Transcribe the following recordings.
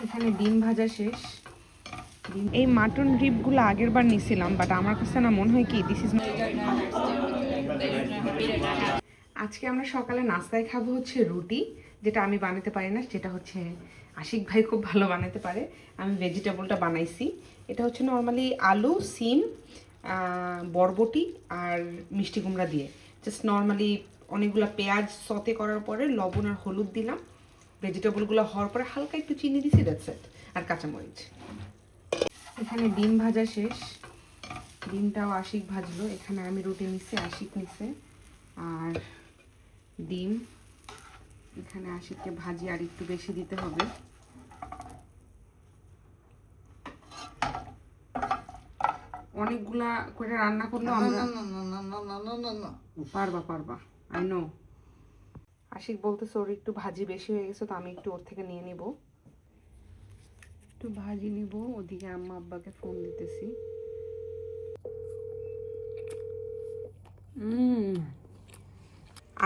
এখানে ডিম ভাজা শেষ। এই মাটন রিবগুলো আগের বার নিছিলাম, বাট আমার কাছে না মনে হয় কি দিস ইজ। আজকে আমরা সকালে নাস্তায় খাবো হচ্ছে রুটি, যেটা আমি বানাতে পারি না, যেটা হচ্ছে আশিক ভাই খুব ভালো বানাতে পারে। আমি ভেজিটেবলটা বানাইছি। এটা হচ্ছে নর্মালি আলু, সিম, বরবটি আর মিষ্টি কুমড়া দিয়ে জাস্ট নর্মালি অনেকগুলো পেঁয়াজ সতে করার পরে লবণ আর হলুদ দিলাম। ভেজিটেবলগুলো হওয়ার পরে হালকা একটু চিনি দিছি, দ্যাটস ইট। আর কাঁচামরিচ। এখানে ডিম ভাজা শেষ। ডিমটাও আশিক ভাজলো। এখানে আমি রুটি নিচ্ছি, আশিক নিচ্ছে আর ডিম। এখানে আশিককে ভাজি আর একটু বেশি দিতে হবে। অনেকগুলা করে রান্না করলে পারবা পারবা, আই নো। আশিক বলতেছে ওর একটু ভাজি বেশি হয়ে গেছে, তো আমি একটু ওর থেকে নিয়ে নিব। একটু ভাজি নিব। ওদিকে আম্মা আব্বাকে ফোন দিতেছি।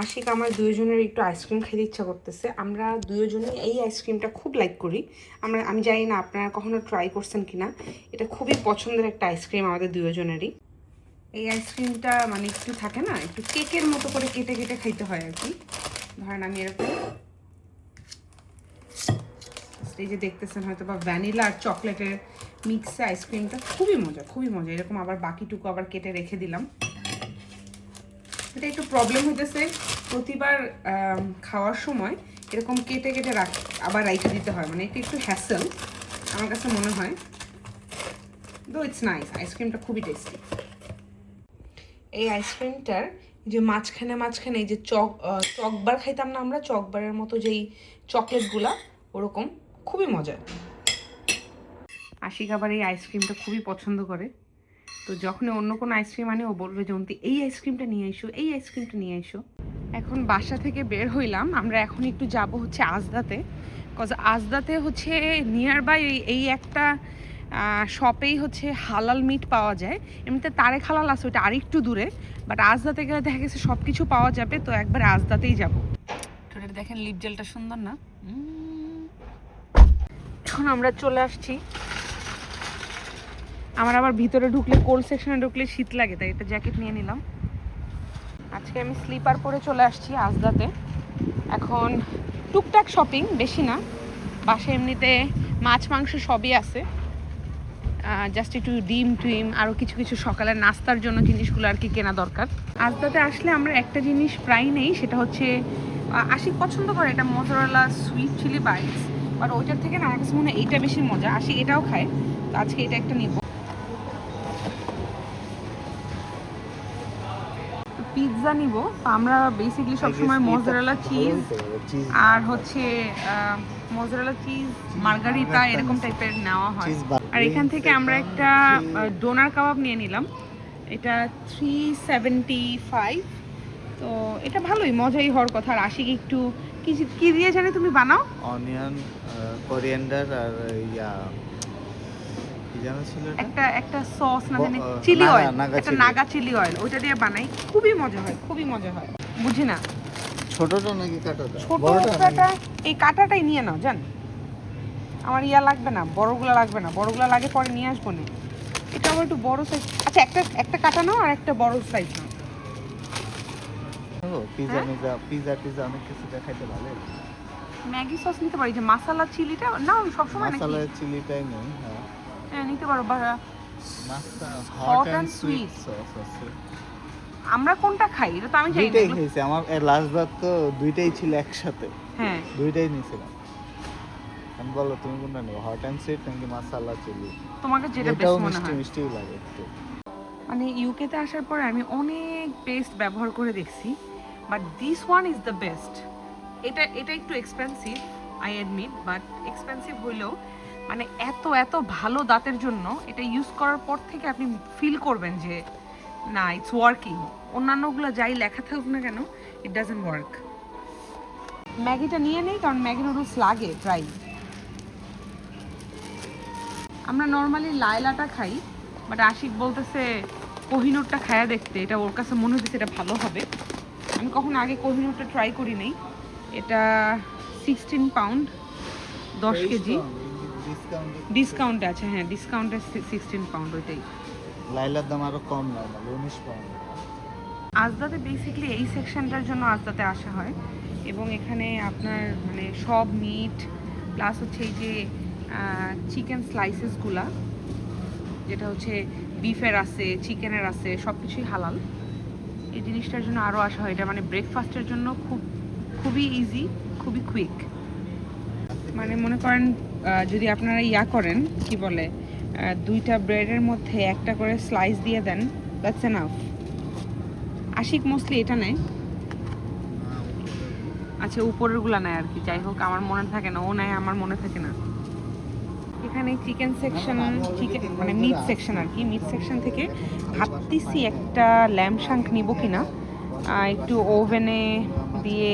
আশিক আমার দুইজনের একটু আইসক্রিম খেতে ইচ্ছা করতেছে। আমরা দুইজনেই এই আইসক্রিমটা খুব লাইক করি। আমি জানি না আপনারা কখনো ট্রাই করছেন কিনা। এটা খুবই পছন্দের একটা আইসক্রিম আমাদের দুইজনেরই। এই আইসক্রিমটা মানে একটু থাকে না, একটু কেকের মতো করে কেটে কেটে খাইতে হয় আর কি। ধরেন আমি এরকম, এই যে দেখতেছেন হয়তো বা ভ্যানিলা আর চকলেটের মিক্সে আইসক্রিমটা খুবই মজা, খুবই মজা। এরকম আবার বাকিটুকু আবার কেটে রেখে দিলাম। এটা একটু প্রবলেম হইতেছে, প্রতিবার খাওয়ার সময় এরকম কেটে কেটে আবার রাইখে দিতে হয়, মানে একটু একটু হ্যাসেল আমার কাছে মনে হয়। দো ইটস নাইস, আইসক্রিমটা খুবই টেস্টি। এই আইসক্রিমটার যে মাঝখানে মাঝখানে এই যে চকবার খাইতাম না আমরা, চকবারের মতো যেই চকলেটগুলা, ওরকম খুবই মজা। আশিক আবার এই আইসক্রিমটা খুবই পছন্দ করে, তো যখনই অন্য কোনো আইসক্রিম আনে ও বলবে যে অন্তি এই আইসক্রিমটা নিয়ে এসো, এই আইসক্রিমটা নিয়ে এসো। এখন বাসা থেকে বের হইলাম, আমরা এখন একটু যাব হচ্ছে আজদাতে। কজ আজদাতে হচ্ছে নিয়ার বাই এই একটা শপেই হচ্ছে হালাল মিট পাওয়া যায়। এমনিতে তারেক হালাল আছে, ওইটা আরেকটু দূরে, বাট আজদাতে গেলে দেখা গেছে সব কিছু পাওয়া যাবে, তো একবার আজদাতেই যাব। ঠোঁটের দেখেন লিপ জেলটা সুন্দর না? এখন আমরা চলে আসছি। আমার আবার ভিতরে ঢুকলে, কোল্ড সেকশনে ঢুকলে শীত লাগে, তাই একটা জ্যাকেট নিয়ে নিলাম। আজকে আমি স্লিপার পরে চলে আসছি আজদাতে। এখন টুকটাক শপিং, বেশি না। বাসায় এমনিতে মাছ মাংস সবই আছে, জাস্ট একটু ডিম টিম আরও কিছু কিছু সকালের নাস্তার জন্য জিনিসগুলো আর কি কেনা দরকার। আজদাতে আসলে আমরা একটা জিনিস প্রায় নেই, সেটা হচ্ছে আশিক পছন্দ করে এটা mozzarella sweet chili bites, but ওইটার থেকে না আমার কাছে মনে হয় এইটা বেশি মজা। আশিক এটাও খায়, তো আজকে এটা একটা নিব। পিৎজা নিব, তো আমরা বেসিক্যালি সবসময় মোজারেলা চিজ আর হচ্ছে মোজারেলা চিজ মার্গারিতা এরকম টাইপের নেওয়া হয়। আর এখান থেকে আমরা একটা ডোনার কাবাব নিয়ে নিলাম, এটা 375। তো এটা ভালোই, মজাই হওয়ার কথা। আর আশিক একটু কি দিয়ে জানে তুমি বানাও? অনিয়ন, কোরিয়ান্ডার আর ইয়া কি জানো ছিল এটা, একটা সস না জানি, চিলি অয়েল, একটা নাগা চিলি অয়েল, ওইটা দিয়ে বানাই, খুবই মজা হয়, খুবই মজা হয়। বুঝি না ছোটটা নাকি কাটাটা? ছোটটা, এই কাটাটাই নিয়ে নাও জান, আমার ইয়া লাগবে না, বড়গুলো লাগবে না, বড়গুলো লাগে পরে নিয়ে আসবো না। এটা আবার একটু বড় সাইজ। আচ্ছা একটা কাটা নাও আর একটা বড় সাইজ নাও। পিজা অনেক কিছু দেখাইতে ভালো। ম্যাগি সস নিতে পারি, যে মাসালা চিলিটা না সবসময় নাকি? মাসালা চিলিটাই নেই। হ্যাঁ নিতে পারো। হট এন্ড সুইট সস আছে। আমরা কোনটা খাই এটা তো আমি জানি না। দুইটাই খাইছি, আমার লাস্ট বার তো দুইটাই ছিল একসাথে। হ্যাঁ দুইটাই নিয়েছিলাম। আমি বলো তুমি কোনটা নেবে, হট এন্ড সুইট নাকি মাসালা চিলি? তোমাকে যেটা বেশি মনে হয়। মিষ্টি লাগে একটু। মানে ইউকেতে আসার পরে আমি অনেক পেস্ট ব্যবহার করে দেখছি, but this one is the best. এটা একটু expensive, I admit, but expensive হইলেও মানে এত ভালো দাঁতের জন্য এটা ইউজ করার পর থেকে আপনি ফিল করবেন যে না, ইটস ওয়ার্কিং। অন্যান্যগুলো যাই লেখা থাকুক না কেন, ইট ডাজন্ট ওয়ার্ক। ম্যাগিটা নিয়ে নেই, কারণ ম্যাগি নুডলস লাগে প্রায়। আমরা নর্মালি লায়লাটা খাই, বাট আশিক বলতেছে কোহিনুরটা খায়া দেখতে, এটা ওর কাছে মনে হচ্ছে এটা ভালো হবে। আমি কখনো আগে কোহিনুরটা ট্রাই করি নাই। এটা 16 পাউন্ড, 10 কেজি। ডিসকাউন্ট ডিসকাউন্ট আছে, হ্যাঁ ডিসকাউন্টে 16 পাউন্ড ওইটাই। লাইলার দাম আরো কম নর্মাল 19 পাউন্ড। আজদাতে বেসিক্যালি এই সেকশনটার জন্য আজদাতে আসা হয়, এবং এখানে আপনার মানে সব মিট প্লাস হচ্ছে এই যে চিকেন স্লাইসেসগুলা, যেটা হচ্ছে বিফের আছে, চিকেনের আছে, সব কিছুই হালাল। এই জিনিসটার জন্য আরও আসা হয়। এটা মানে ব্রেকফাস্টের জন্য খুবই ইজি, খুবই কুইক। মানে মনে করেন যদি আপনারা ইয়া করেন কি বলে, দুইটা ব্রেডের মধ্যে একটা করে স্লাইস দিয়ে দেন, দ্যাটস এনাফ। আশিক মোস্টলি এটা নেয়। আচ্ছা উপরেরগুলো নেয় আর কি, যাই হোক আমার মনে থাকে না, ও নেয় আমার মনে থাকে না। এখানে চিকেন সেকশন, চিকেন মানে মিট সেকশন আর কি, মিট সেকশন থেকে ভাবতেছি একটা ল্যাম্ব শাঙ্ক নিব কিনা, একটু ওভেনে দিয়ে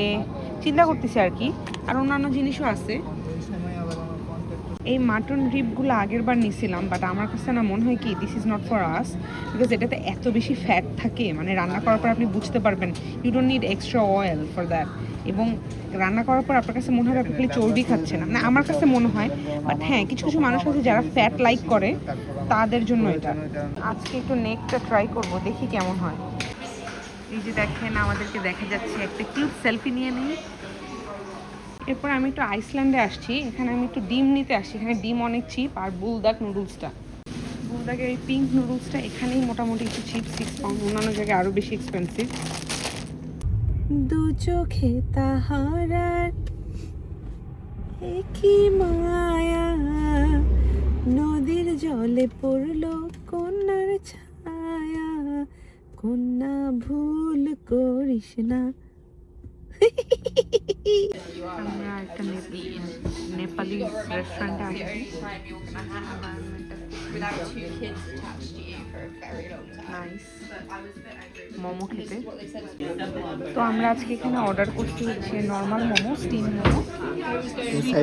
চিন্তা করতেছি আর কি। আর অন্যান্য জিনিসও আছে। এই মাটন রিবগুলো আগের বার নিছিলাম, বাট আমার কাছে না মনে হয় কি this is not for us, because এটাতে এত বেশি ফ্যাট থাকে, মানে রান্না করার পর আপনি বুঝতে পারবেন you don't need extra oil for that. এবং রান্না করার পর আপনার কাছে মনে হয় আপনি চর্বি খাচ্ছেন না, আমার কাছে মনে হয়। বাট হ্যাঁ, কিছু কিছু মানুষ আছে যারা ফ্যাট লাইক করে, তাদের জন্য এটা। আজকে একটু নেকটা ট্রাই করব, দেখি কেমন হয়। এই যে দেখেন আমাদেরকে দেখা যাচ্ছে, একটা কিউট সেলফি নিয়ে নিই। এরপর আমি একটু আইসল্যান্ডে আসছি, এখানে আমি একটু ডিম নিতে আসছি। এখানে ডিম অনেক চিপ, আর বুলদাক নুডলসটা, বুলদাকের এই পিঙ্ক নুডলসটা এখানেই মোটামুটি একটু চিপ, 6 পাউন্ড। অন্যান্য জায়গায় আরও বেশি এক্সপেন্সিভ। দু চোখে তাহারার কি মায়া, নদীর জলে পড়লো কন্যার ছায়া, কন্যা ভুল করিস না। আমরা একটা নেপালি রেস্টুরেন্টে আসি, নাইস মোমো খেতে। তো আমরা আজকে এখানে অর্ডার করছি হচ্ছে normal momo, steam momo,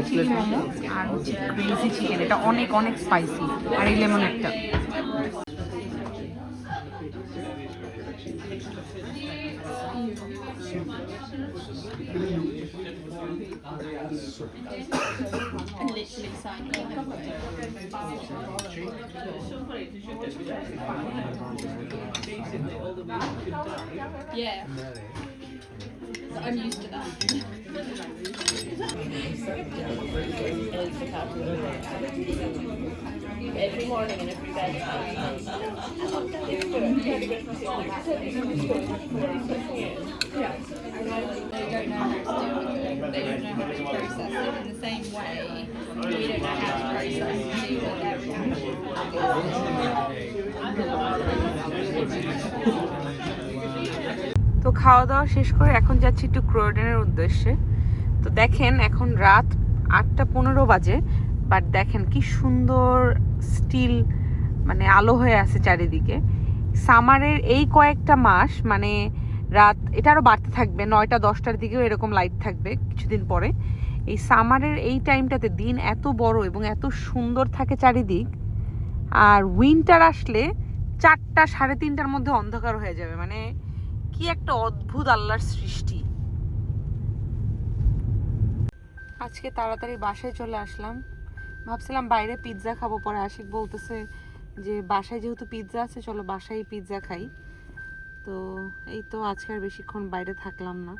chilli momo, আর হচ্ছে ক্রেজি চিকেন। এটা অনেক অনেক স্পাইসি, আর এই লেমন একটা। And literally sign it. Yeah. I'm used to that. Every morning and every bedtime. Yeah. They don't know how to do it. They don't know how to process it in the same way. We don't know how to process and do what their reaction. তো খাওয়া দাওয়া শেষ করে এখন যাচ্ছি একটু ক্রোডেনের উদ্দেশ্যে। তো দেখেন এখন রাত 8:15 বাজে, বাট দেখেন কি সুন্দর স্টিল মানে আলো হয়ে আছে চারিদিকে। সামারের এই কয়েকটা মাস মানে রাত এটা আরও বাড়তে থাকবে, 9টা-10টার দিকেও এরকম লাইট থাকবে কিছুদিন পরে। এই সামারের এই টাইমটাতে দিন এত বড় এবং এত সুন্দর থাকে চারিদিক, আর উইন্টার আসলে 4টা-3:30টার মধ্যে অন্ধকার হয়ে যাবে। মানে কি একটা অদ্ভুত আল্লাহর সৃষ্টি। আজকে তাড়াতাড়ি বাসায় চলে আসলাম, ভাবছিলাম বাইরে পিৎজা খাবো, পরে আশিক বলতেছে যে বাসায় যেহেতু পিৎজা আছে চলো বাসায় পিৎজা খাই। তো এই তো আজকে আর বেশিক্ষণ বাইরে থাকলাম না।